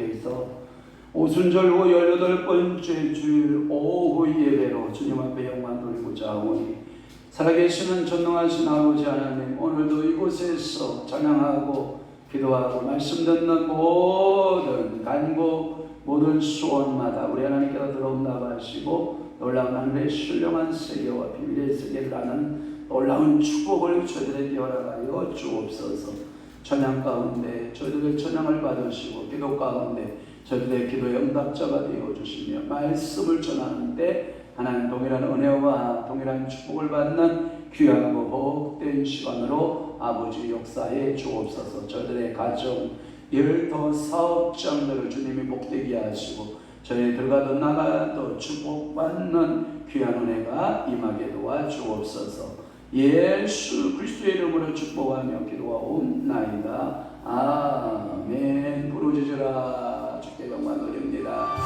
주님께서 오순절후 18번째 주일 오후 예배로 주님 앞에 영광 돌리고자 하오니 살아계시는 전능하신 아버지 하나님, 오늘도 이곳에서 찬양하고 기도하고 말씀 듣는 모든 간구 모든 소원마다 우리 하나님께서 들어온다고 하시고 놀라운 하늘의 신령한 세계와 비밀의 세계를 아는 놀라운 축복을 저희들에게 허락하여 주옵소서. 찬양 가운데 저희들의 찬양을 받으시고 기도 가운데 저희들의 기도의 응답자가 되어주시며 말씀을 전하는데 하나님 동일한 은혜와 동일한 축복을 받는 귀하고 복된 시간으로 아버지 역사에 주옵소서. 저희들의 가정, 일터, 사업장들을 주님이 복되게 하시고 저희 들어가도 나가도 축복받는 귀한 은혜가 임하게 도와주옵소서. 예수 그리스도의 이름으로 축복하며 기도하옵나이다. 아멘. 부르짖으라 주께 영광 돌립니다.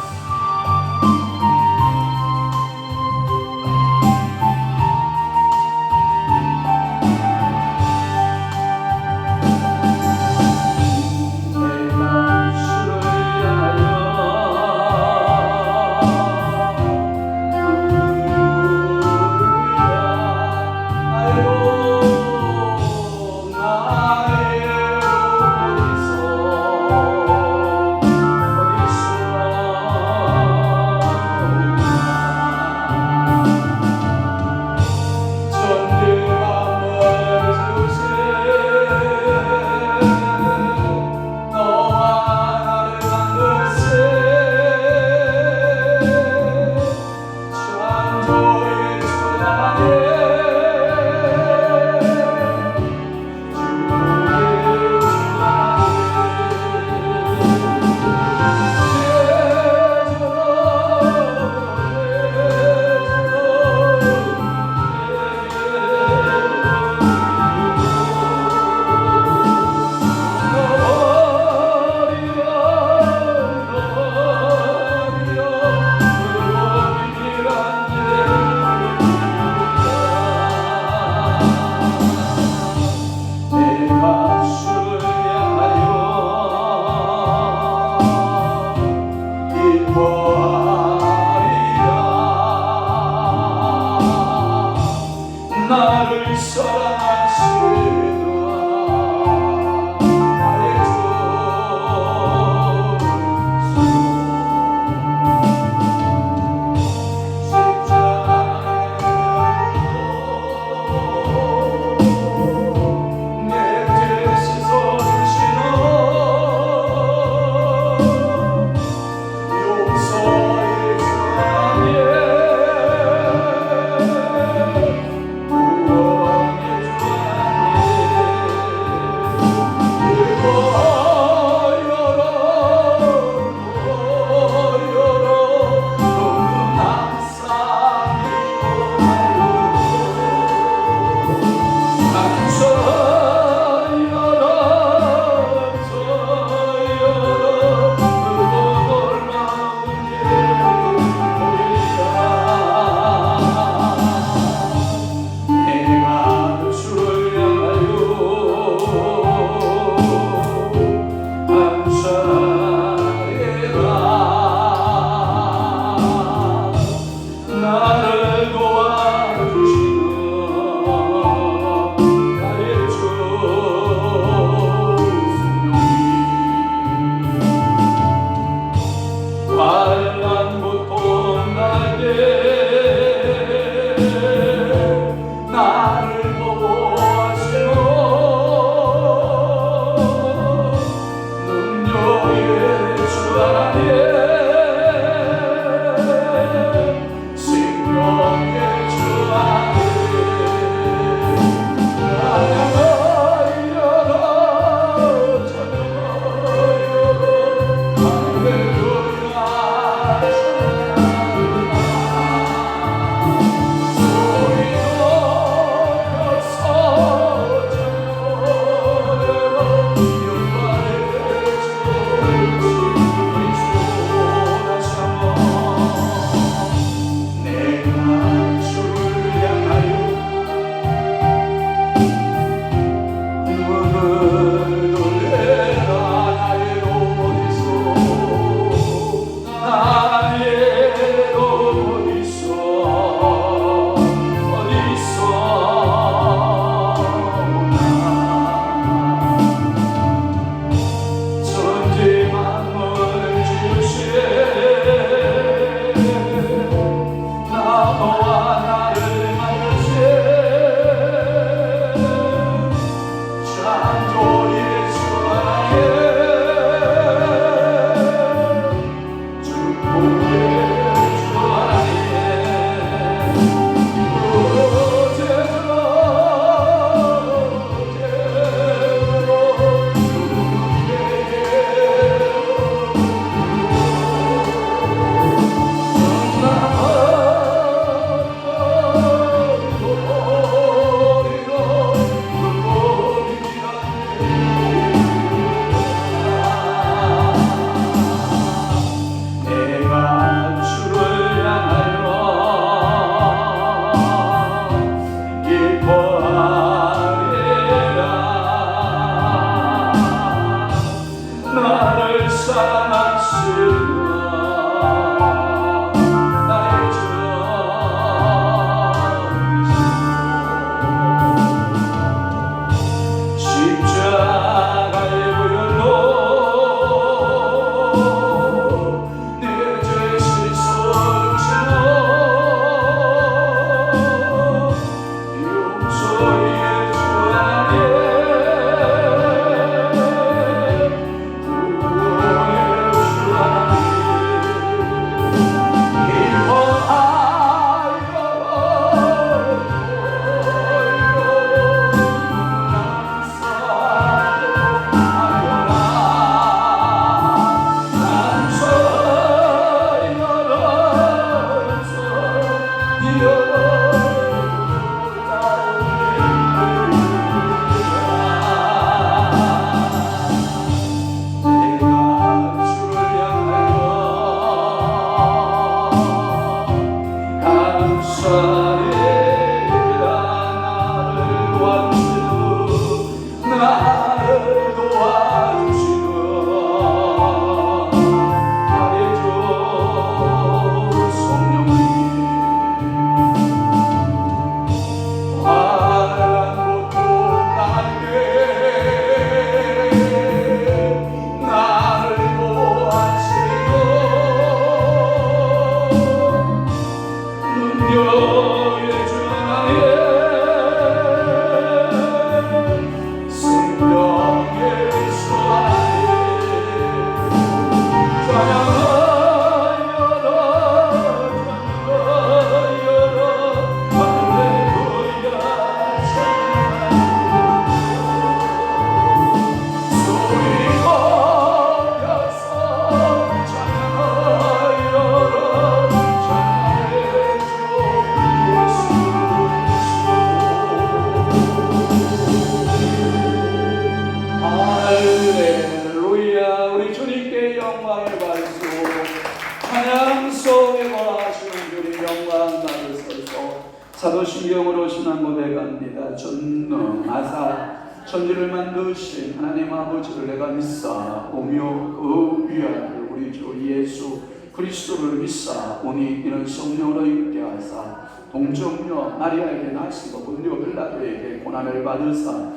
사도신경으로 신앙 고백합니다. 전능하사 천지를 만드신 하나님 아버지를 내가 믿사오며 그 위아들 우리 주 예수 그리스도를 믿사오니 이는 성령으로 있게 하사 동정녀 마리아에게 나시고 본디오 빌라도에게 고난을 받으사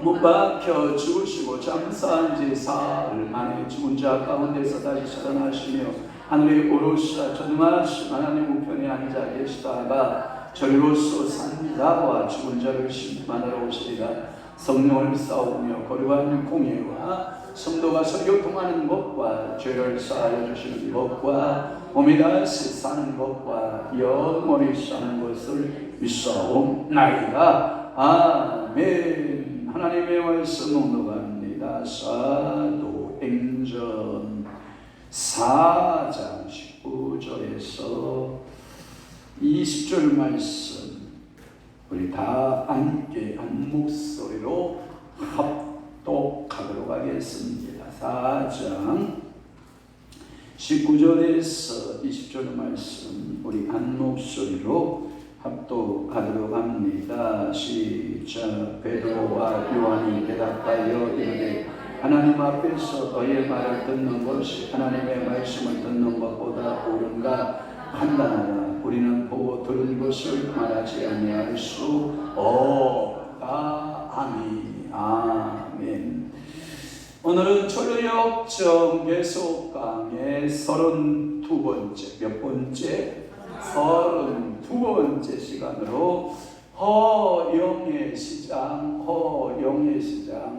못 박혀 죽으시고 장사한 지 사흘 만에 죽은 자 가운데서 다시 살아나시며 하늘에 오르사 전능하신 하나님 우편에 앉아 계시다가 절로서 산 자와 죽은 자를 심판하러 오시리라. 성령을 믿사오며 거룩한 공예와 성도가 서로 통하는 것과 죄를 사하여 주시는 것과 몸이 다시 사는 것과 영원히 사는 것을 믿사옵나이다. 아멘. 하나님의 말씀 묵묵합니다. 사도행전 4장 19절에서 20절 말씀 우리 다 함께 한 목소리로 합독하도록 하겠습니다. 4장 19절에서 20절 말씀 우리 한 목소리로 합독하도록 합니다. 시작. 베드로와 요한이 대답하여 이르되 하나님 앞에서 너의 말을 듣는 것이 하나님의 말씀을 듣는 것보다 옳은가 판단하라. 우리는 보고 들은 것을 말하지 아니할 수 없다. 아멘. 아멘. 오늘은 철로역정 배속강의 32번째 몇 번째? 32번째 시간으로 허영의 시장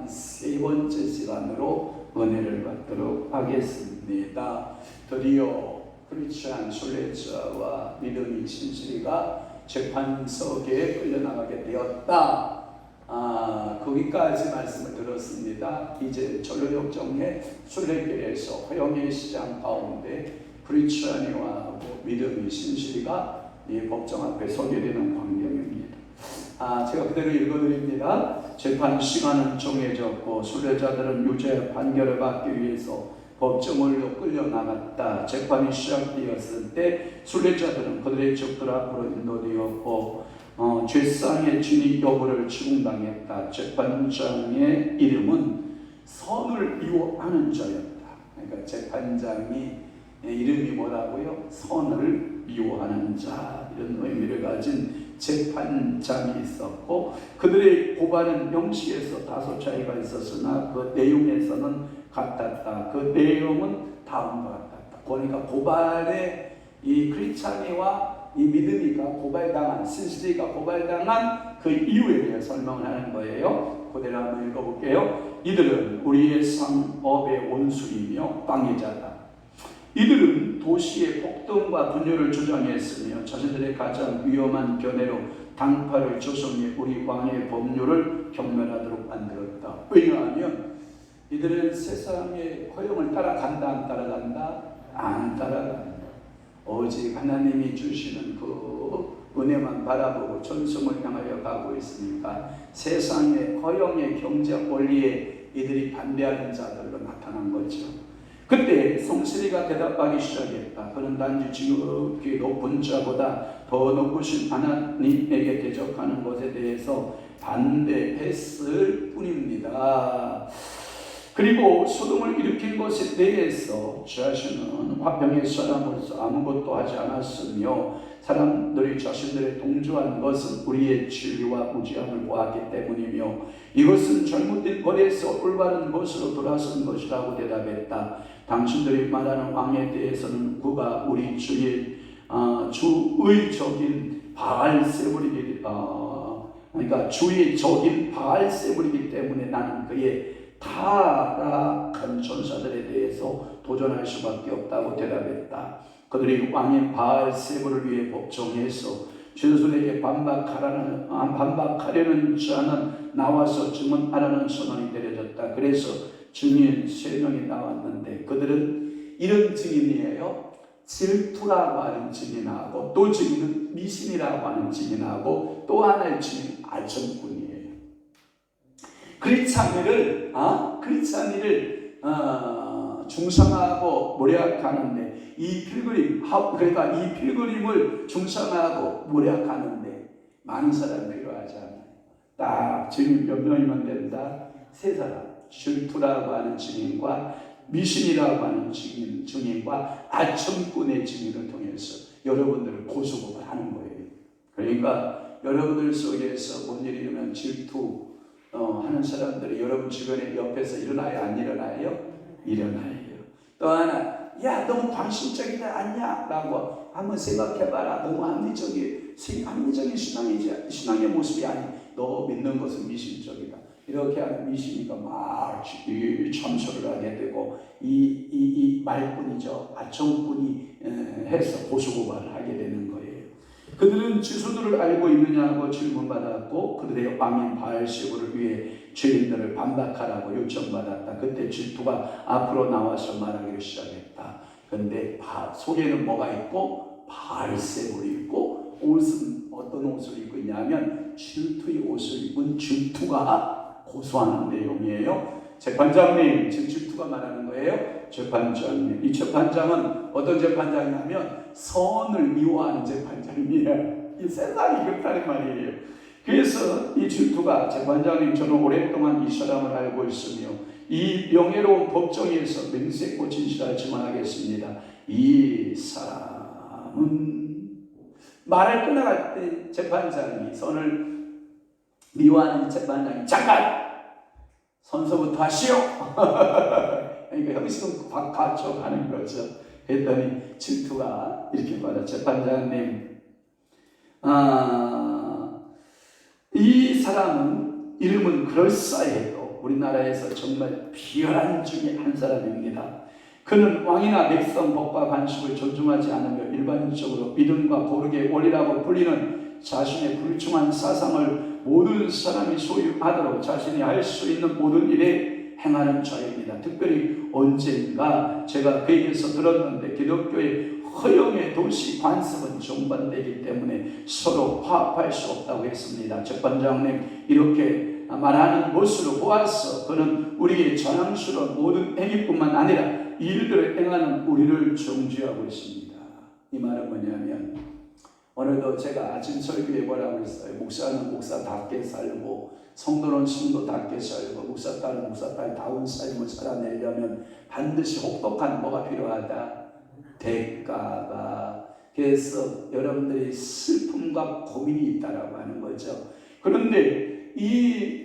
세 번째 시간으로 은혜를 받도록 하겠습니다. 드디어 크리스찬 순례자와 믿음이 신실이가 재판석에 끌려나가게 되었다. 거기까지 말씀을 들었습니다. 이제 전로역정의 순례길에서 허영의 시장 가운데 크리스찬이와 믿음이 신실이가 이 법정 앞에 서게 되는 광경입니다. 제가 그대로 읽어드립니다. 재판 시간은 정해졌고 순례자들은 유죄 판결을 받기 위해서 법정으로 끌려나갔다. 재판이 시작되었을 때 순례자들은 그들의 적들 앞으로 인도되었고 죄상의 진위 여부를 추궁당했다. 재판장의 이름은 선을 미워하는 자였다. 그러니까 재판장이 이름이 뭐라고요? 선을 미워하는 자, 이런 의미를 가진 재판장이 있었고, 그들의 고발은 형식에서 다소 차이가 있었으나 그 내용에서는 같았다. 그 내용은 다음과 같았다. 그러니까 고발의 이 크리스찬이와 이 믿음이가 고발당한, 신실이가 고발당한 그 이유에 대해 설명을 하는 거예요. 그대로 한번 읽어볼게요. 이들은 우리의 상업의 원수이며 방해자다. 이들은 도시의 폭동과 분열을 주장했으며 자신들의 가장 위험한 견해로 당파를 조성해 우리 왕의 법률을 경멸하도록 만들었다. 왜냐하면 이들은 세상의 허용을 따라간다, 안 따라간다? 안 따라간다. 오직 하나님이 주시는 그 은혜만 바라보고 전승을 향하여 가고 있으니까 세상의 허용의 경제 원리에 이들이 반대하는 자들로 나타난 거죠. 그때 성실이가 대답하기 시작했다. 그는 단지 지극히 높은 자보다 더 높으신 하나님에게 대적하는 것에 대해서 반대했을 뿐입니다. 그리고 소동을 일으킨 것에 대해서 자신은 화평의 사람으로서 아무것도 하지 않았으며 사람들이 자신들의 동조한 것은 우리의 진리와 무지함을 보았기 때문이며 이것은 잘못된 거래에서 올바른 것으로 돌아선 것이라고 대답했다. 당신들이 말하는 왕에 대해서는 그가 우리 주의 적인 바알세불이기 그러니까 주의 적인 바알세불이기 때문에 나는 그의 타락한 전사들에 대해서 도전할 수밖에 없다고 대답했다. 그들이 왕인 바알세불을 위해 복종해서 전술에게 반박하려는 자는 나와서 증언하라는 선언이 내려졌다. 그래서 증인 3명이 나왔는데 그들은 이런 증인이에요. 질투라고 하는 증인하고 또 증인은 미신이라고 하는 증인하고 또 하나의 증인 아첨꾼이에요. 크리스찬이를 중상하고 모략하는데 이 필그림을 중상하고 모략하는데 많은 사람이 필요하지 않아요. 딱 증인 몇 명이면 된다? 3사람. 질투라고 하는 증인과 미신이라고 하는 증인과 아첨꾼의 증인을 통해서 여러분들을 고소고발하는 거예요. 그러니까 여러분들 속에서 뭔 일이 일어나면 질투 하는 사람들이 여러분 주변에 옆에서 일어나요? 안 일어나요? 일어나요. 또 하나, 야 너무 광신적이지 않냐? 라고 한번 생각해봐라. 너무 합리적인 신앙의 모습이 아니. 너 믿는 것은 미신적이다. 이렇게 하는 미신이가 막 참소를 하게 되고 이 말꾼이죠. 아첨꾼이 해서 고소고발을 하게 되는 거예요. 그들은 지수들을 알고 있느냐고 질문받았고 그들의 왕인 바알세불을 위해 죄인들을 반박하라고 요청받았다. 그때 질투가 앞으로 나와서 말하기를 시작했다. 그런데 속에는 뭐가 있고 바알세불이 있고 옷은 어떤 옷을 입고 있냐면 질투의 옷을 입은 질투가 고소하는 내용이에요. 재판장님, 지금 질투가 말하는 거예요. 재판장님, 이 재판장은 어떤 재판장이냐면 선을 미워하는 재판장이에요. 이 세상이 그렇다는 말이에요. 그래서 이 질투가 재판장님, 저는 오랫동안 이 사람을 알고 있으며 이 명예로운 법정에서 맹세코 진실하지만 하겠습니다. 이 사람은 말을 끊어갈 때 재판장이 선을 미워하는 재판장이 잠깐 선서부터 하시오. 그러니까 형식은 갖춰가는 거죠. 했더니 질투가 이렇게 말해. 재판장님, 이 사람은 이름은 그럴싸해도 우리나라에서 정말 비열한 중에 한 사람입니다. 그는 왕이나 백성 법과 관습을 존중하지 않으며 일반적으로 믿음과 고르게 원리라고 불리는 자신의 불충한 사상을 모든 사람이 소유하도록 자신이 할 수 있는 모든 일에 행하는 자입니다. 특별히 언젠가 제가 그에게서 들었는데 기독교의 허영의 도시 관습은 정반대이기 때문에 서로 화합할 수 없다고 했습니다. 재판장님, 이렇게 말하는 것으로 보아서 그는 우리의 자랑스러운 모든 행위뿐만 아니라 이 일들을 행하는 우리를 정죄하고 있습니다. 이 말은 뭐냐면 오늘도 제가 아침 설교에 뭐라고 했어요? 목사는 목사답게 살고 성도는 성도답게 살고 목사딸은 목사딸다운 삶을 살아내려면 반드시 혹독한 뭐가 필요하다? 대가가. 그래서 여러분들이 슬픔과 고민이 있다라고 하는 거죠. 그런데 이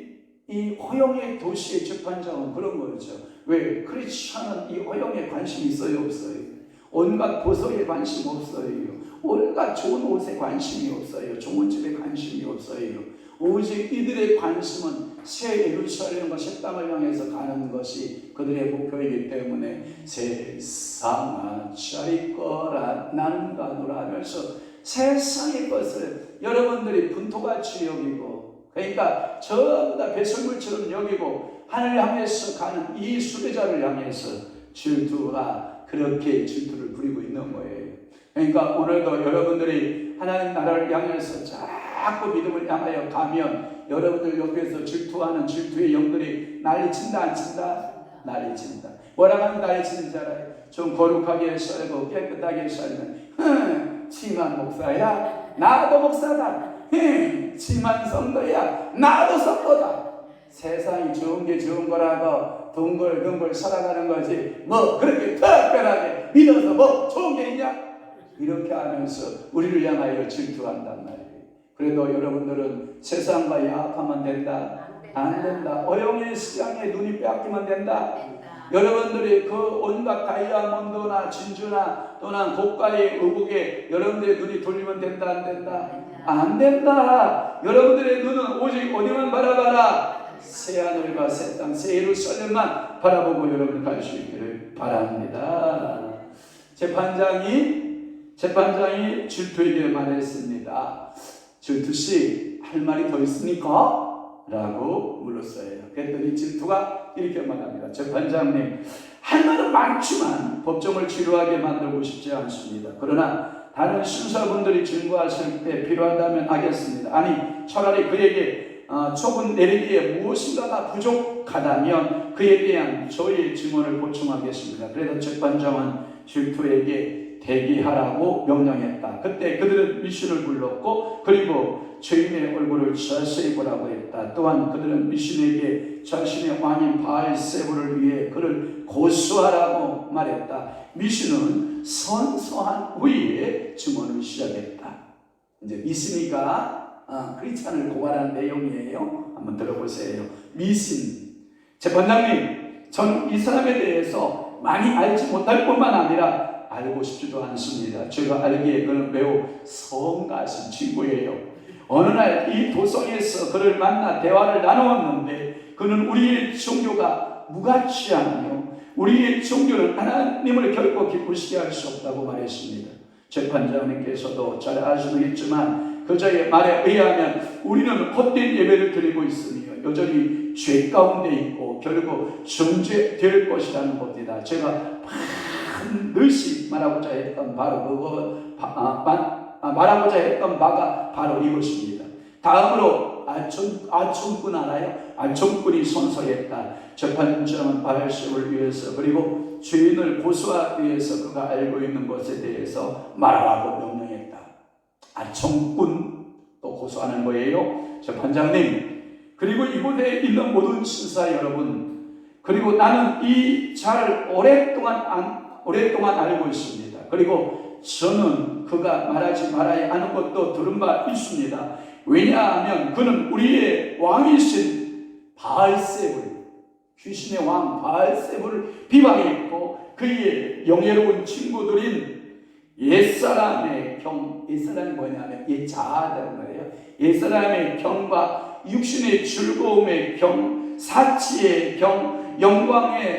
허영의 도시의 재판장은 그런 거죠. 왜? 크리스찬은 이 허영에 관심이 있어요, 없어요? 온갖 보석에 관심 없어요. 온갖 좋은 옷에 관심이 없어요. 좋은 집에 관심이 없어요. 오직 이들의 관심은 새 예루살렘과 새 땅을 향해서 가는 것이 그들의 목표이기 때문에 세상아 자리 거라 나는 가노라 하면서 세상의 것을 여러분들이 분토같이 여기고, 그러니까 전부 다 배설물처럼 여기고 하늘 향해서 가는 이 수배자를 향해서 질투가 그렇게 질투를 부리고 있는 거예요. 그러니까 오늘도 여러분들이 하나님 나라를 향해서 자꾸 믿음을 향하여 가면 여러분들 옆에서 질투하는 질투의 영들이 난리친다 안 친다? 난리친다. 뭐라고 하면 난리치는지 알아요? 좀 거룩하게 살고 깨끗하게 살면 치만 목사야 나도 목사다. 치만 성도야 나도 성도다. 세상이 좋은 게 좋은 거라고 둥글둥글 살아가는 거지 뭐 그렇게 특별하게 믿어서 뭐 좋은 게 있냐? 이렇게 하면서 우리를 향하여 질투한단 말이에요. 그래도 여러분들은 세상과 야합하면 된다? 안 된다. 어영의 시장에 눈이 빼앗기면 된다? 여러분들이 그 온갖 다이아몬드나 진주나 또는 고가의 의복에 여러분들의 눈이 돌리면 된다? 안 된다? 안 된다. 여러분들의 눈은 오직 어디만 바라봐라? 새하늘과 새 땅, 새 예루살렘만 바라보고 여러분 갈 수 있기를 바랍니다. 재판장이 질투에게 말했습니다. 질투씨 할 말이 더 있습니까? 라고 물었어요. 그랬더니 질투가 이렇게 말합니다. 재판장님 할 말은 많지만 법정을 지루하게 만들고 싶지 않습니다. 그러나 다른 신사분들이 증거하실 때 필요하다면 하겠습니다. 아니 차라리 그에게 조금 내리기에 무엇인가가 부족하다면 그에 대한 저희의 증언을 보충하겠습니다. 그래서 재판장은 질투에게 대기하라고 명령했다. 그때 그들은 미신을 불렀고 그리고 죄인의 얼굴을 자세히 보라고 했다. 또한 그들은 미신에게 자신의 왕인 바알세불을 위해 그를 고소하라고 말했다. 미신은 선서한 후에 증언을 시작했다. 이제 미신이가 크리스찬을 고발하는 내용이에요. 한번 들어보세요. 미신. 재판장님, 저는 이 사람에 대해서 많이 알지 못할 뿐만 아니라 알고 싶지도 않습니다. 제가 알기에 그는 매우 성가신 친구예요. 어느 날 이 도성에서 그를 만나 대화를 나누었는데 그는 우리의 종교가 무가치하며 우리의 종교는 하나님을 결코 기쁘시게 할 수 없다고 말했습니다. 재판장님께서도 잘 아시겠지만 그자의 말에 의하면 우리는 헛된 예배를 드리고 있으며 여전히 죄 가운데 있고 결국 정죄될 것이라는 것이다. 제가 반드시 말하고자 했던 바가 바로 이것입니다. 다음으로 아총꾼 알아요? 아총꾼이 선서했다. 재판장은 바알세불을 위해서 그리고 죄인을 고소하기 위해서 그가 알고 있는 것에 대해서 말하라고 명령했다. 아총꾼 또 고소하는 거예요. 재판장님 그리고 이곳에 있는 모든 신사 여러분 그리고 나는 이 자를 오랫동안 알고 있습니다. 그리고 저는 그가 말하지 말아야 하는 것도 들은 바 있습니다. 왜냐하면 그는 우리의 왕이신 바알세불, 귀신의 왕 바알세불을 비방했고 그의 영예로운 친구들인 옛사람이 뭐냐면 옛자아라는 거예요. 옛사람의 경과 육신의 즐거움의 경, 사치의 경,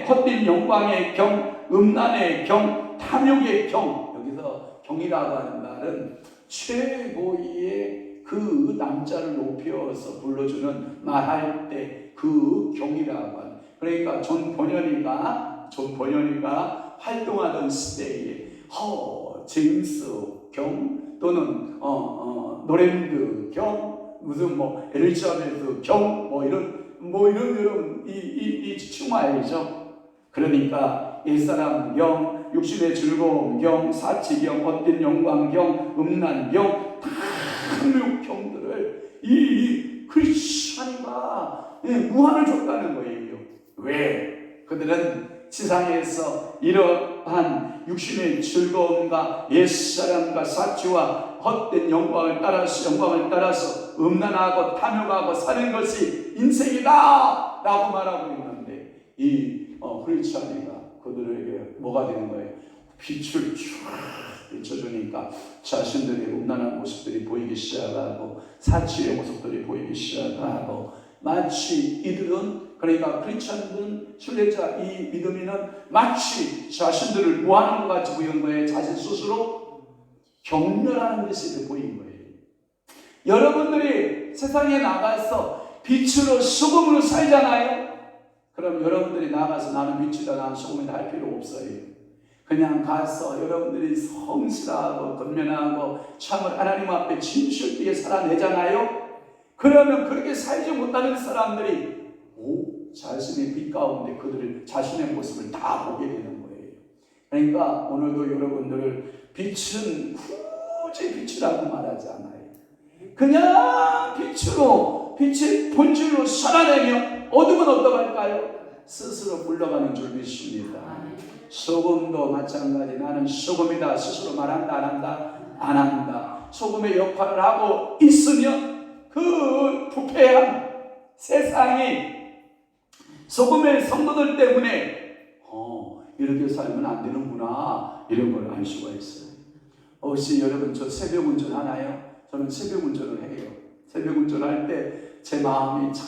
헛된 영광의 경, 음란의 경, 탐욕의 경. 여기서 경이라고 하는 말은 최고의 그 남자를 높여서 불러주는 말할 때 그 경이라고 하는. 그러니까 존 번연이가 활동하던 시대에 제임스 경 또는 노랜드 경 무슨 엘리자베스 경 이런 이 추마이죠. 그러니까 옛사람 경, 육신의 즐거움 경, 사치경, 헛된 영광경, 음란경, 다 경들을 이 크리스찬이가 무한을 줬다는 거예요. 왜? 그들은 지상에서 이러한 육신의 즐거움과 옛사람과 사치와 헛된 영광을 따라서 음란하고 탐욕하고 사는 것이 인생이다 라고 말하고 있는데, 이 크리스찬이가 그들에게 뭐가 되는 거예요? 빛을 쫙 비춰주니까 자신들의 음란한 모습들이 보이기 시작하고 사치의 모습들이 보이기 시작하고, 마치 이들은, 그러니까 크리스찬들은, 순례자 이 믿음인은 마치 자신들을 무한한 것 같이 보이는 거예요. 자신 스스로 경멸하는 듯이 보인 거예요. 여러분들이 세상에 나가서 빛으로 소금으로 살잖아요. 그럼 여러분들이 나가서 나는 빛이다, 나는 소금이다 할 필요 없어요. 그냥 가서 여러분들이 성실하고 건면하고 참을 하나님 앞에 진실되게 살아내잖아요. 그러면 그렇게 살지 못하는 사람들이 자신의 빛 가운데 그들을 자신의 모습을 다 보게 되는 거예요. 그러니까 오늘도 여러분들을 빛은 굳이 빛이라고 말하지 않아요. 그냥 빛으로, 빛의 본질로 살아내며 어둠은 어떡할까요? 스스로 물러가는 줄 믿습니다. 소금도 마찬가지. 나는 소금이다 스스로 말한다 안 한다? 안 한다. 소금의 역할을 하고 있으면 그 부패한 세상이 소금의 성도들 때문에 이렇게 살면 안 되는구나, 이런 걸 알 수가 있어요. 혹시 여러분 저 새벽 운전 하나요? 저는 새벽 운전을 해요. 새벽 운전할 때 제 마음이 참,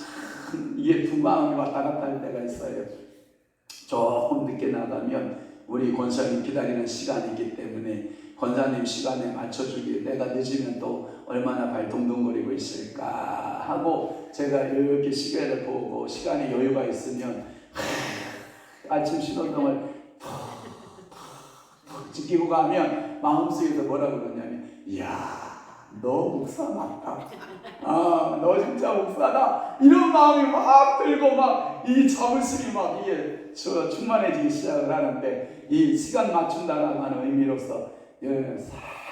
이게 두 마음이 왔다 갔다 할 때가 있어요. 조금 늦게 나가면 우리 권사님 기다리는 시간이 있기 때문에 권사님 시간에 맞춰주기, 내가 늦으면 또 얼마나 발동동거리고 있을까 하고 제가 이렇게 시계를 보고 시간에 여유가 있으면 아침 신호등을 턱 지키고 가면 마음속에서 뭐라 그러냐면, 이야 너 목사 맞다, 너 진짜 목사다, 이런 마음이 막 들고 막 이 자부심이 막 이게 충만해지기 시작을 하는데, 이 시간 맞춘다라는 하는 의미로서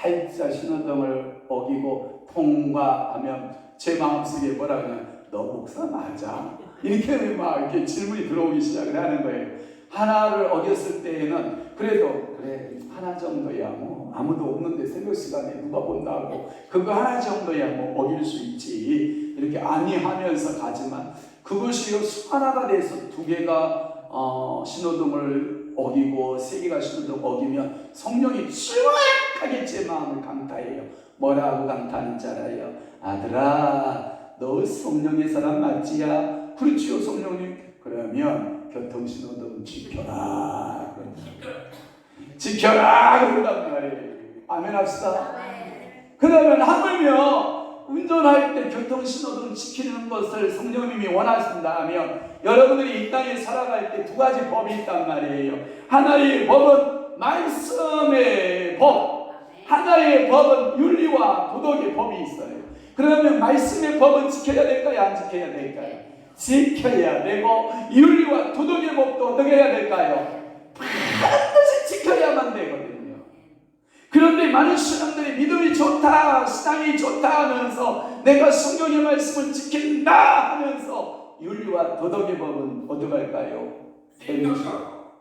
살짝 신호등을 어기고 통과하면 제 마음속에 뭐라 그러냐면, 너 목사 맞아? 이렇게 막 이렇게 질문이 들어오기 시작을 하는 거예요. 하나를 어겼을 때에는 그래도 그래 하나 정도야 뭐 아무도 없는데 새벽 시간에 누가 본다고 그거 하나 정도야 뭐 어길 수 있지, 이렇게 안이하면서 가지만, 그것이 하나가 돼서 두 개가 신호등을 어기고 세 개가 신호등 어기면 성령이 정확하게 제 마음을 강타해요. 뭐라고 강타하는지 알아요? 아들아 너 성령의 사람 맞지야? 그렇지요 성령님. 그러면 교통신호등 지켜라, 지켜라 그런단 말이에요. 아멘 합시다. 그러면 하물며 운전할 때 교통신호등 지키는 것을 성령님이 원하신다면, 여러분들이 이 땅에 살아갈 때 두 가지 법이 있단 말이에요. 하나의 법은 말씀의 법, 하나의 법은 윤리와 도덕의 법이 있어요. 그러면 말씀의 법은 지켜야 될까요? 안 지켜야 될까요? 지켜야 되고, 윤리와 도덕의 법도 어떻게 해야 될까요? 반드시 지켜야만 되거든요. 그런데 많은 사람들이 믿음이 좋다, 신앙이 좋다 하면서 내가 성경의 말씀을 지킨다 하면서 윤리와 도덕의 법은 어떻게 할까요?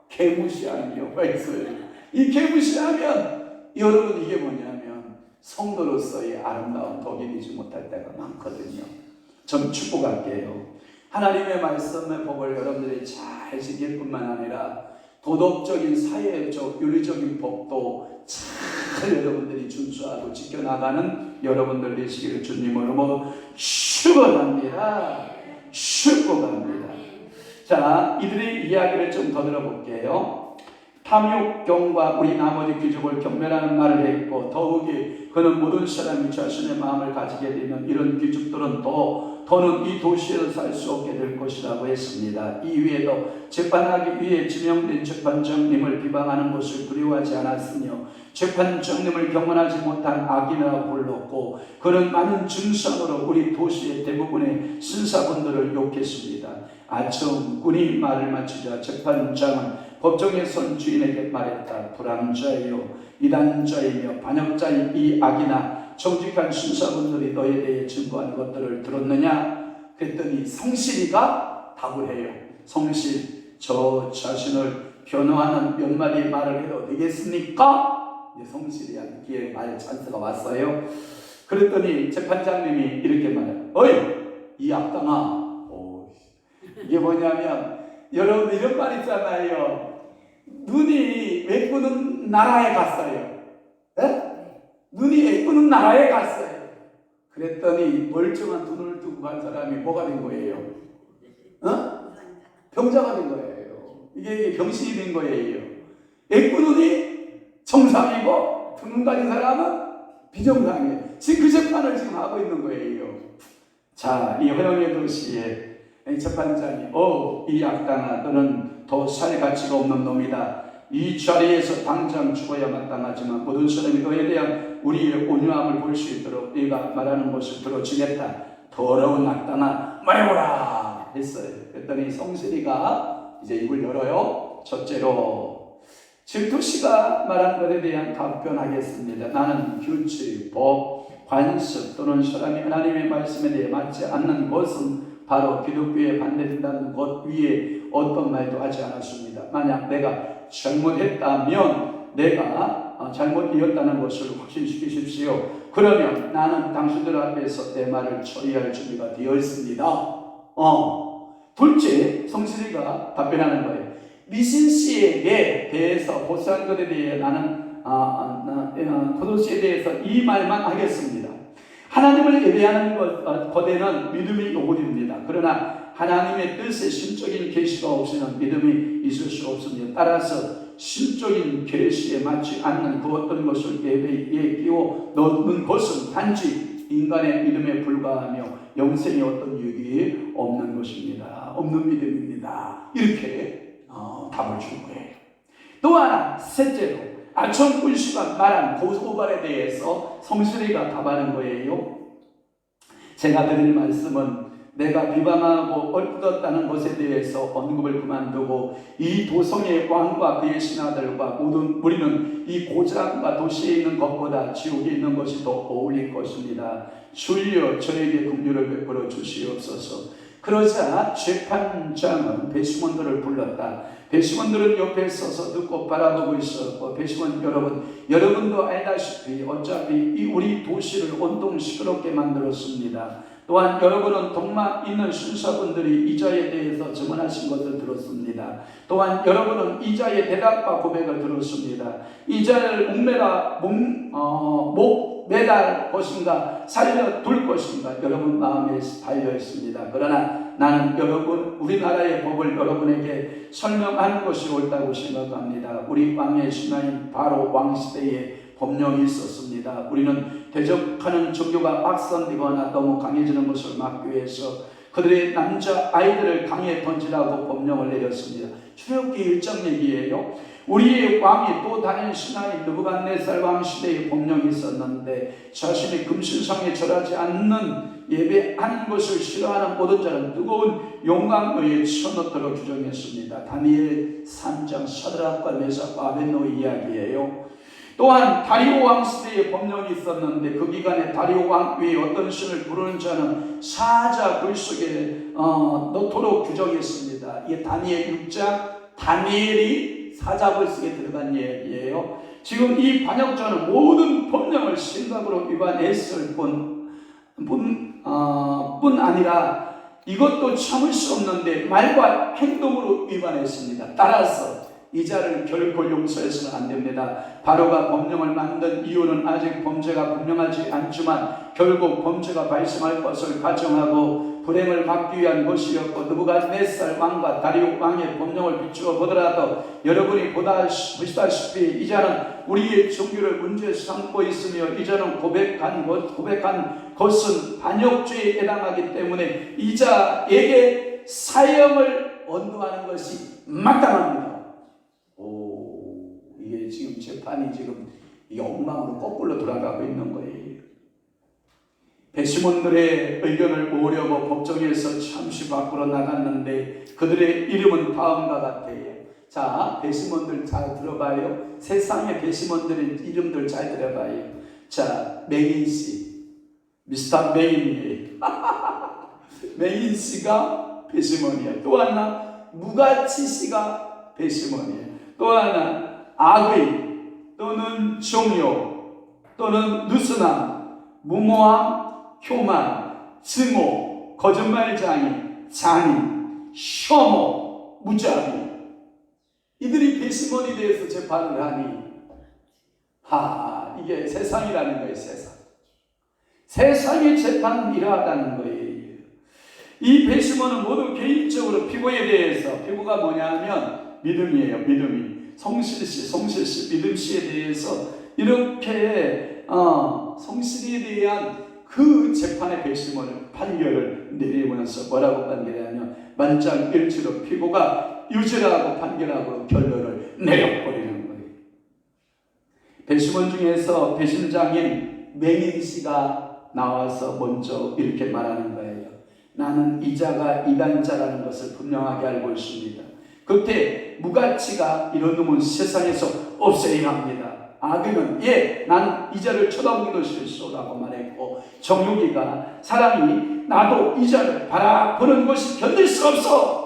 개무시하는 경우가 있어요. 이 개무시하면 여러분 이게 뭐냐면 성도로서의 아름다운 덕이 되지 못할 때가 많거든요. 좀 축복할게요. 하나님의 말씀의 법을 여러분들이 잘 지킬 뿐만 아니라 도덕적인, 사회적, 윤리적인 법도 잘 여러분들이 준수하고 지켜나가는 여러분들 되시기를 주님으로 축원합니다. 축복합니다. 자, 이들의 이야기를 좀 더 들어볼게요. 탐욕경과 우리 나머지 귀족을 경멸하는 말을 했고, 더욱이 그는 모든 사람이 자신의 마음을 가지게 되면 이런 귀족들은 더는 이 도시에서 살 수 없게 될 것이라고 했습니다. 이후에도 재판하기 위해 지명된 재판장님을 비방하는 것을 두려워하지 않았으며 재판장님을 경건하지 못한 악인이라고 불렀고, 그는 많은 증상으로 우리 도시의 대부분의 신사분들을 욕했습니다. 아첨 군이 말을 마치자 재판장은 법정에 선 주인에게 말했다. 불암자이요 이단자이며 반역자인 이 악이나 정직한 신사분들이 너에 대해 증거한 것들을 들었느냐? 그랬더니 성실이가 답을 해요. 성실, 저 자신을 변호하는 몇 마디 말을 해도 되겠습니까? 이제 성실이한테 말 찬스가 왔어요. 그랬더니 재판장님이 이렇게 말해요. 어이, 이 악당아. 이게 뭐냐면, 여러분 이런 말 있잖아요. 눈이 애꾸는 나라에 갔어요. 에? 눈이 애꾸는 나라에 갔어요. 그랬더니 멀쩡한 눈을 두고 간 사람이 뭐가 된 거예요? 병자가 된 거예요. 이게 병신이 된 거예요. 애꾸눈이 정상이고 두 눈 가진 사람은 비정상이에요. 지금 그 재판을 지금 하고 있는 거예요. 자, 이 허영의 도시에 재판장이 이 악당아, 너는 더 살 가치가 없는 놈이다. 이 자리에서 당장 죽어야 마땅하지만 모든 사람이 너에 대한 우리의 온유함을 볼 수 있도록 네가 말하는 것을 들어주겠다. 더러운 악당아, 말해보라 했어요. 그랬더니 성실이가 이제 입을 열어요. 첫째로 질투씨가 말한 것에 대한 답변하겠습니다. 나는 규칙, 법, 관습 또는 사람이 하나님의 말씀에 대해 맞지 않는 것은 바로 기독교에 반대된다는 것 위에 어떤 말도 하지 않았습니다. 만약 내가 잘못했다면 내가 잘못이었다는 것을 확신시키십시오. 그러면 나는 당신들 앞에서 내 말을 처리할 준비가 되어 있습니다. 둘째, 성실이가 답변하는 거예요. 미신 씨에게 대해서 보수한 것에 대해 나는 고도 씨에 대해서 이 말만 하겠습니다. 하나님을 예배하는 것에는 믿음이 요구됩니다. 그러나 하나님의 뜻에 신적인 계시가 없으면 믿음이 있을 수 없습니다. 따라서 신적인 계시에 맞지 않는 그 어떤 것을 예배에 끼워 넣는 것은 단지 인간의 믿음에 불과하며 영생에 어떤 유익이 없는 것입니다. 없는 믿음입니다. 이렇게 답을 준 거예요. 또 하나, 셋째로 아청꾼 씨가 말한 고소발에 대해서 성실이가 답하는 거예요. 제가 드릴 말씀은 내가 비방하고 얼굳었다는 것에 대해서 언급을 그만두고 이 도성의 왕과 그의 신하들과 모든 우리는 이 고장과 도시에 있는 것보다 지옥에 있는 것이 더 어울릴 것입니다. 주여 저에게 긍휼을 베풀어 주시옵소서. 그러자 재판장은 배심원들을 불렀다. 배심원들은 옆에 서서 듣고 바라보고 있었고, 배심원 여러분도 알다시피 어차피 우리 도시를 온통 시끄럽게 만들었습니다. 또한 여러분은 동막 있는 순사분들이 이자에 대해서 증언하신 것을 들었습니다. 또한 여러분은 이자의 대답과 고백을 들었습니다. 이자를 목 매달 것인가 살려둘 것인가 여러분 마음에 달려 있습니다. 그러나 나는 우리나라의 법을 여러분에게 설명하는 것이 옳다고 생각합니다. 우리 왕의 신하인 바로 왕시대에 법령이 있었습니다. 우리는 대적하는 종교가 확산되거나 너무 강해지는 것을 막기 위해서 그들의 남자 아이들을 강에 던지라고 법령을 내렸습니다. 출애굽기 1장 얘기예요. 우리의 왕이 또 다른 신하인 느부갓네살 왕 시대에 법령이 있었는데 자신의 금신상에 절하지 않는 예배하는 것을 싫어하는 모든 자는 뜨거운 용광로에 쳐넣도록 규정했습니다. 다니엘 3장 사드락과 메삭과 아벳노의 이야기예요. 또한 다리오 왕 시대에 법령이 있었는데 그 기간에 다리오 왕 위에 어떤 신을 부르는 자는 사자 굴 속에 넣도록 규정했습니다. 이게 다니엘 6장 다니엘이 사자굴 속에 들어간 얘기예요. 지금 이 반역자는 모든 법령을 심각으로 위반했을 뿐 아니라 이것도 참을 수 없는데 말과 행동으로 위반했습니다. 따라서 이 자를 결코 용서해서는 안 됩니다. 바로가 법령을 만든 이유는 아직 범죄가 분명하지 않지만 결국 범죄가 발생할 것을 가정하고 불행을 막기 위한 것이었고, 느부갓네살 왕과 다리오 왕의 법령을 비추어 보더라도 여러분이 보시다시피 이 자는 우리의 종교를 문제 삼고 있으며 이 자는 고백한 것은 반역죄에 해당하기 때문에 이 자에게 사형을 언도하는 것이 마땅합니다. 이게 지금 재판이 이 엉망으로 거꾸로 돌아가고 있는 거예요. 배심원들의 의견을 모으려고 법정에서 잠시 밖으로 나갔는데 그들의 이름은 다음과 같아요. 자, 배심원들 잘 들어봐요. 세상의 배심원들의 이름들 잘 들어봐요. 자, 맹인 씨, 미스터 맹인이에요. 맹인 씨가 배심원이에요. 또 하나 무가치 씨가 배심원이에요. 또 하나 악의 또는 종교 또는 누스남, 무모함, 교만, 증오, 거짓말장애, 잔인, 혐오, 무자비, 이들이 배심원에 대해서 재판을 하니, 이게 세상이라는 거예요. 세상의 재판은 이러하다는 거예요. 이 배심원은 모두 개인적으로 피고에 대해서, 피고가 뭐냐면 믿음이에요. 믿음이 성실씨, 믿음씨에 대해서 이렇게 성실에 대한 그 재판의 배심원을 판결을 내리면서 뭐라고 판결하냐면 만장일치로 피고가 유죄라고 판결하고 결론을 내려버리는 거예요. 배심원 중에서 배심장인 맹인씨가 나와서 먼저 이렇게 말하는 거예요. 나는 이자가 이단자라는 것을 분명하게 알고 있습니다. 그때 무가치가 이런 놈은 세상에서 없애야 합니다. 악인은 나는 이자를 쳐다보기도 싫소라고 말했고, 정육이가 사람이 나도 이자를 바라보는 것이 견딜 수 없어.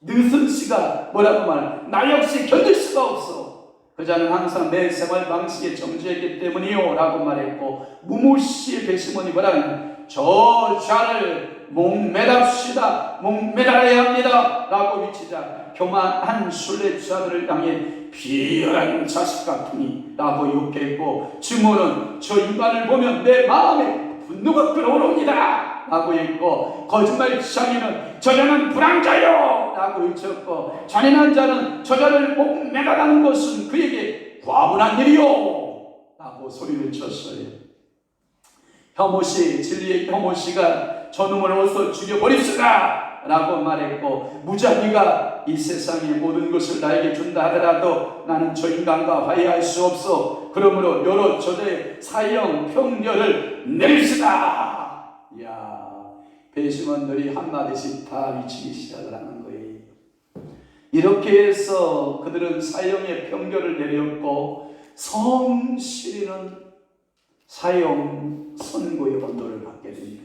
느슨 씨가 뭐라고 말해? 나 역시 견딜 수가 없어. 그자는 항상 내 생활 방식에 정지했기 때문이요 라고 말했고, 무무씨의 배심원이 뭐라고 하냐면 저 자를 목매답시다, 목매달아야 합니다 라고 외치자 교만한 순례자들을 향해 비열한 자식 같으니 라고 욕했고, 증오는 저 인간을 보면 내 마음에 분노가 끓어오릅니다 라고 했고, 거짓말장애는 저자는 불황자요 라고 외쳤고, 잔인한 자는 저자를 목매달아는 것은 그에게 과분한 일이요 라고 소리를 쳤어요. 혐오씨, 진리의 혐오씨가 저놈을 어서 죽여버립시다 라고 말했고, 무자비가 이 세상의 모든 것을 나에게 준다 하더라도 나는 저 인간과 화해할 수 없어. 그러므로 여러 저자의 사형 평결을 내립시다. 이야, 배심원들이 한마디씩 다 미치기 시작을 하는 거예요. 이렇게 해서 그들은 사형의 평결을 내렸고, 성실이는 사형 선고의 언도를 받게 됩니다.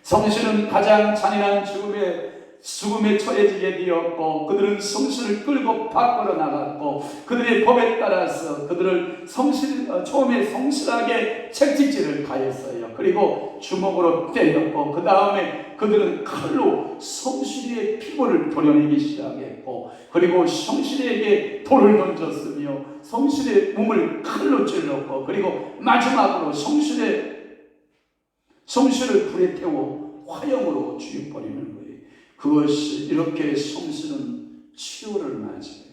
성실은 가장 잔인한 죽음에 처해지게 되었고, 그들은 성실을 끌고 밖으로 나갔고, 그들의 법에 따라서 그들을 처음에 성실하게 채찍질을 가했어요. 그리고 주먹으로 때렸고, 그 다음에 그들은 칼로 성실이의 피부를 도려내기 시작했고, 그리고 성실이에게 돌을 던졌으며 성실의 몸을 칼로 찔렀고, 그리고 마지막으로 성실을 불에 태워 화형으로 죽여버리는 거예요. 그것이 이렇게 성실은 치유를 맞아요.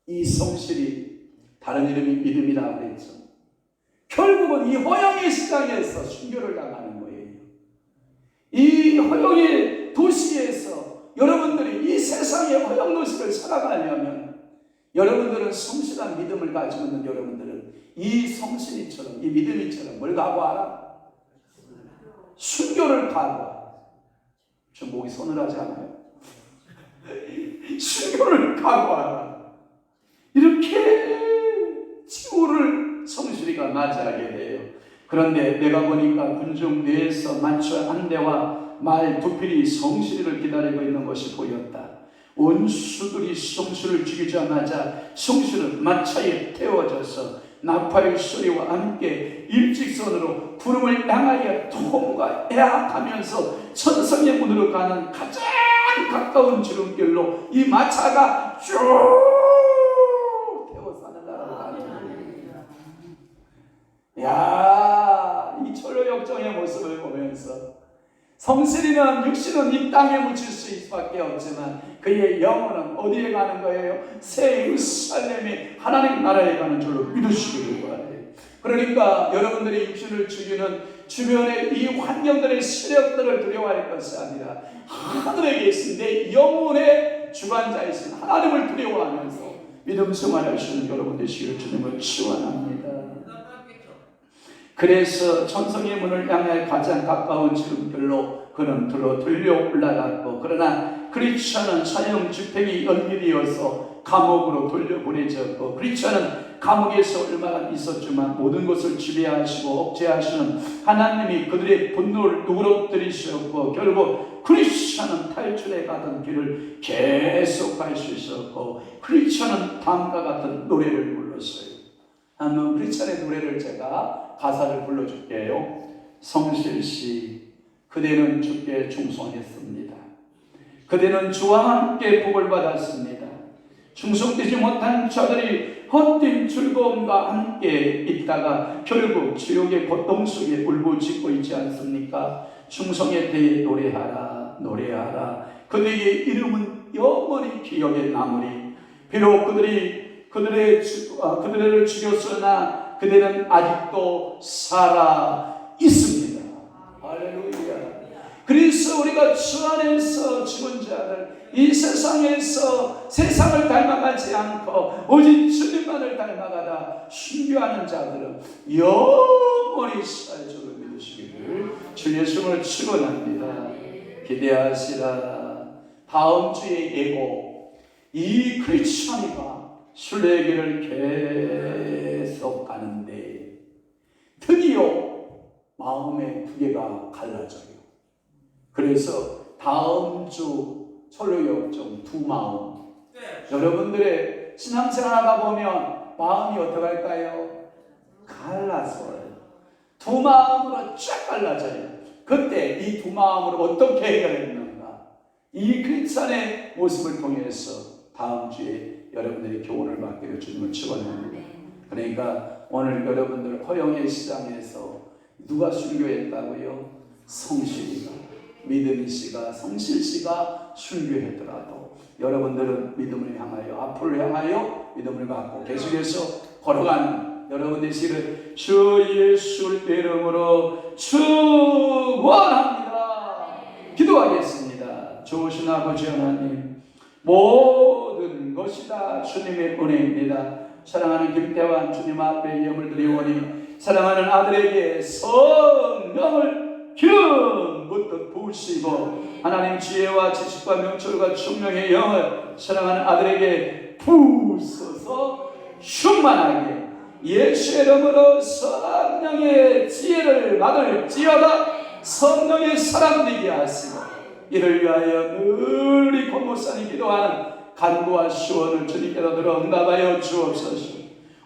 이 성실이 다른 이름이 믿음이라고 그랬죠. 결국은 이 허영의 시장에서 순교를 당하는 거예요. 이 허영의 도시에서 여러분들이 이 세상의 허영 도시를 살아가려면, 여러분들은 성실한 믿음을 가지고 있는 여러분들은 이 성실이처럼, 이 믿음이처럼 뭘 각오하라? 순교를 각오하라. 저 목이 서늘하지 않아요? 순교를 각오하라. 이렇게 치유를 성실이가 맞이하게 돼요. 그런데 내가 보니까 군중 뇌에서 마초 한 대와 말 두 필이 성실이를 기다리고 있는 것이 보였다. 원수들이 성실을 죽이자마자 성실은 마차에 태워져서 나팔 소리와 함께 일직선으로 구름을 향하여 통과해야 하면서 천성의 문으로 가는 가장 가까운 지름길로 이 마차가 쭉 태워서 나라로 가는 거예요. 야, 이 철로역정의 모습을 보면서 성실이는 육신은 이 땅에 묻힐 수밖에 없지만 그의 영혼은 어디에 가는 거예요? 새 예루살렘이 하나님 나라에 가는 줄로 믿으시기를 바라요. 그러니까 여러분들이 육신을 죽이는 주변의 이 환경들의 세력들을 두려워할 것이 아니라 하늘에 계신 내 영혼의 주관자이신 하나님을 두려워하면서 믿음 생활할 수 있는 여러분 되시기를 주님을 축원합니다. 그래서 천성의 문을 향해 가장 가까운 지름길로 그는 들어 올라갔고, 그러나 크리스천은 사형 집행이 연기되어서 감옥으로 돌려보내졌고, 크리스천은 감옥에서 얼마나 있었지만 모든 것을 지배하시고 억제하시는 하나님이 그들의 분노를 누그러뜨리셨고, 결국 크리스천은 탈출해 가던 길을 계속할 수 있었고, 크리스천은 다음과 같은 노래를 불렀어요. 한번 크리스천의 노래를 제가 가사를 불러줄게요. 성실씨, 그대는 주께 충성했습니다. 그대는 주와 함께 복을 받았습니다. 충성되지 못한 자들이 헛된 즐거움과 함께 있다가 결국 지옥의 고통 속에 울부짖고 있지 않습니까? 충성에 대해 노래하라, 노래하라. 그대의 이름은 영원히 기억에 남으리. 비록 그들을 죽였으나 그대는 아직도 살아 있습니다. 할렐루야. 그래서 우리가 주 안에서 죽은 자들, 이 세상에서 세상을 닮아가지 않고 오직 주님만을 닮아가다 순교하는 자들은 영원히 살 줄을 믿으시기를 주 예수를 축원합니다. 기대하시라. 다음 주에 예고, 이 크리스천이가 순례길을 계속 가는데 드디어 마음의 두 개가 갈라져요. 그래서 다음 주 철로역정 두 마음. 여러분들의 신앙생활 하다 보면 마음이 어떻게 할까요? 갈라져요. 두 마음으로 쫙 갈라져요. 그때 이 두 마음으로 어떻게 해결했는가? 이 크리스천의 모습을 통해서 다음 주에 여러분들이 교훈을 받기를 주님을 축원합니다. 그러니까 오늘 여러분들 허영의 시장에서 누가 순교했다고요? 성실이가, 믿음이씨가, 성실씨가 순교했더라도 여러분들은 믿음을 향하여, 앞을 향하여 믿음을 갖고 계속해서 걸어가는 여러분 되시기를 주 예수 이름으로 축원합니다. 기도하겠습니다. 좋으신 아버지 하나님, 모든 것이 다 주님의 은혜입니다. 사랑하는 김태환 주님 앞에 예물 드리오니 사랑하는 아들에게 성령을 기름부터 부으시고 하나님 지혜와 지식과 명철과 총명의 영을 사랑하는 아들에게 부으소서 충만하게 예수의 이름으로 성령의 지혜를 받을지어다. 성령의 사람 되게 하시고 이를 위하여 늘 이 권목사님 기도하는 간구와 시원을 주님께로 들어 응답하여 주옵소서.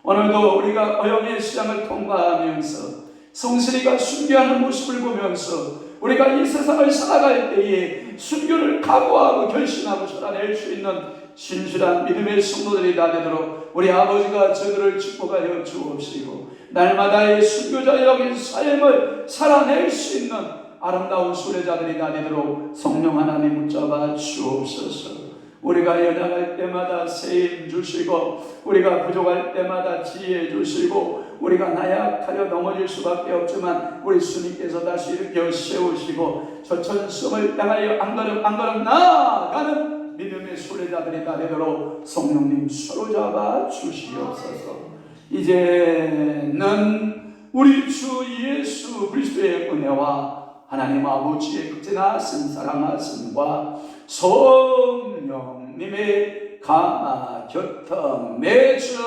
오늘도 우리가 어영의 시장을 통과하면서 성실이가 순교하는 모습을 보면서 우리가 이 세상을 살아갈 때에 순교를 각오하고 결심하고 살아낼 수 있는 신실한 믿음의 성도들이 다 되도록 우리 아버지가 저들을 축복하여 주옵시고 날마다의 순교자적인 삶을 살아낼 수 있는 아름다운 순례자들이 다 되도록 성령 하나님 붙잡아 주옵소서. 우리가 연약할 때마다 세임 주시고 우리가 부족할 때마다 지혜 주시고 우리가 나약하여 넘어질 수밖에 없지만 우리 주님께서 다시 일으켜 세우시고 저천성을 향하여 한 걸음 한 걸음 나아가는 믿음의 순례자들이 다 되도록 성령님 사로잡아 주시옵소서. 이제는 우리 주 예수 그리스도의 은혜와 하나님 아버지의 극진하신 사랑하심과 성령님의 감화 교통 매주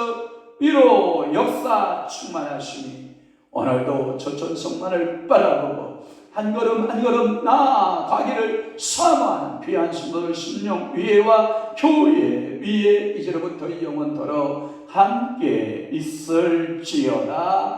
위로 역사 충만하시니 오늘도 저천성만을 바라보고 한 걸음 한 걸음 나아가기를 사모하는 귀한 신도들 심령 위에와 교회 위에 이제로부터 영원토록 함께 있을지어다.